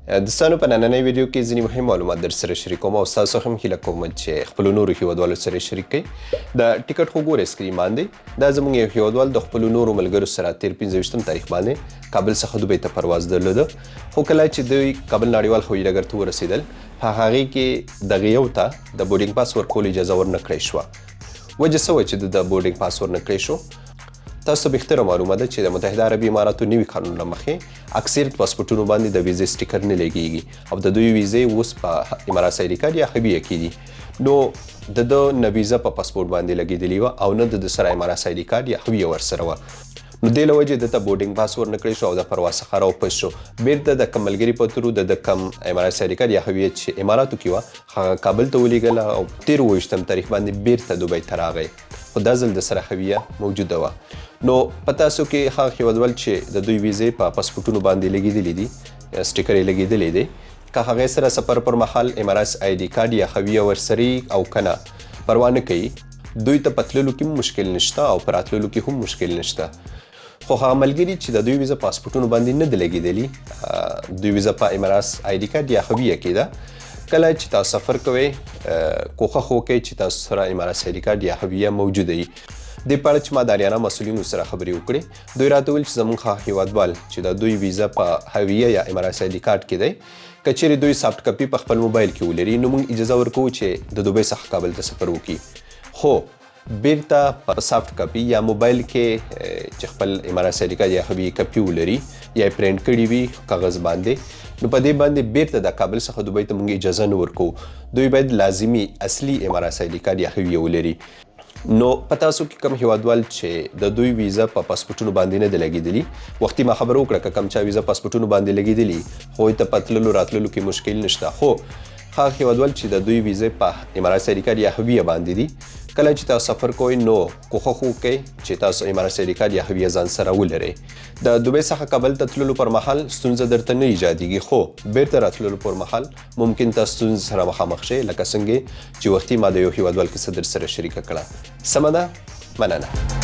د ستانو په نننۍ ویډیو کې ځینې مهم معلومات در سره شریکوم او ستاسو هم هیله کوم چې خپلو نورو هیوادوالو سره شریک کړئ. د ټیکټ خو ګورئ سکرین باندې دا زموږ یو هیوادوال د خپلو نورو ملګرو سره تیر 15 تاریخ باندې کابل څخه دوبۍ ته پرواز درلوده، خو کله چې دوی کابل نړیوال هوایي ډګر ته ورسېدل په هغې کې دغه یو ته د بورډینګ پاس ورکولو اجازه ورنه کړی شوه. وجه څه وه چې د بورډینګ پاس ورنه کړی شو؟ تاسو بهتره معلومه ده چې د متحده عربي اماراتو نوي قانون له مخې اکثریت پاسپورټونو باندې د ویزې سټیکر نه لګیږي او د دوی ویزې اوس په امارات سایډي کارت یا هویه کې دي. نو د ده نه ویزه په پاسپورټ باندې لګېدلې وه او نه د سره امارات سایډي کارت یا هویه ورسره وه. نو دې له وجې دته بورډینګ پاس ورنه کړی شو او د پرواز څخه راوپس شو. بیرته د کم ملګري په تورو د کم امارات سایډي کارت یا هویه چې اماراتو کې وه هغه کابل ته ولېږله او 23 تاریخ باندې بیرته دوبۍ ته راغی، خو دا ځل د سره هویه موجوده وه. نو په تاسو کې هغه هیوادوال چې د دوی ویزې په پاسپورټونو باندې لګېدلې دي، سټیکر یې لګېدلی دی، که هغې سره سفر پر مهال امارات آی ډي کارت یا هویه ورسره او که نه پروا نه کوي، دوی ته په تللو کې هم مشکل نشته او په راتللو کې هم مشکل نشته. خو هغه ملګري چې د دوی ویزه پاسپورټونو باندې نه ده لګېدلي، دوی ویزه په امارات آی ډي کارت یا هویه کې ده، کله چې تاسو سفر کوئ کوښښ وکړئ چې تاسو سره امارات آی ډي کارت یا هویه موجوده وي. دې په اړه چې ما د اریانا مسؤلینو سره خبرې وکړې، دوی راته ویل چې زموږ هیوادوال چې د دوی ویزه په هویه یا امارات آی ډي کارت کې دی، که چیرې دوی سافټ کاپي په خپل موبایل کې ولري نو موږ اجازه ورکوو چې د دوبۍ څخه کابل ته سفر وکړي. خو بیرته په سافټ کاپي یا موبایل کې چې خپل امارات آی ډي کارت یا هویه کاپي ولري یا پرینټ کړي وي کاغذ باندې، نو په دې باندې بیرته د کابل څخه دوبۍ ته موږ اجازه نه ورکوو. دوی باید لازمي اصلي امارات آی ډي کارت یا هویه ولري. نو په تاسو کې کوم هیوادوال چې د دوی ویزه په پاسپورټونو باندې نه ده لګېدلي، وختي ما خبره وکړه که کوم چا ویزه پاسپورټونو باندې لګېدلي هغوی ته په تللو راتللو کې مشکل نشته، خو هغه هیوادوال چې د دوی ویزې په امارات آی ډي کارت یا هویه باندې دي، کله چې تاسو سفر کوئ نو کوښښ وکړئ چې تاسو امارات آی ډي کارت یا هویه ځان سره ولرئ. د دوبۍ څخه کابل ته تللو پر مهال ستونزه درته نه ایجادېږي، خو بیرته راتللو پر مهال ممکن تاسو ستونزې سره مخامخ شئ، لکه څنګه چې وختي ما د یو هیوادوال کیسه در سره شریکه کړه. سمه ده؟ مننه.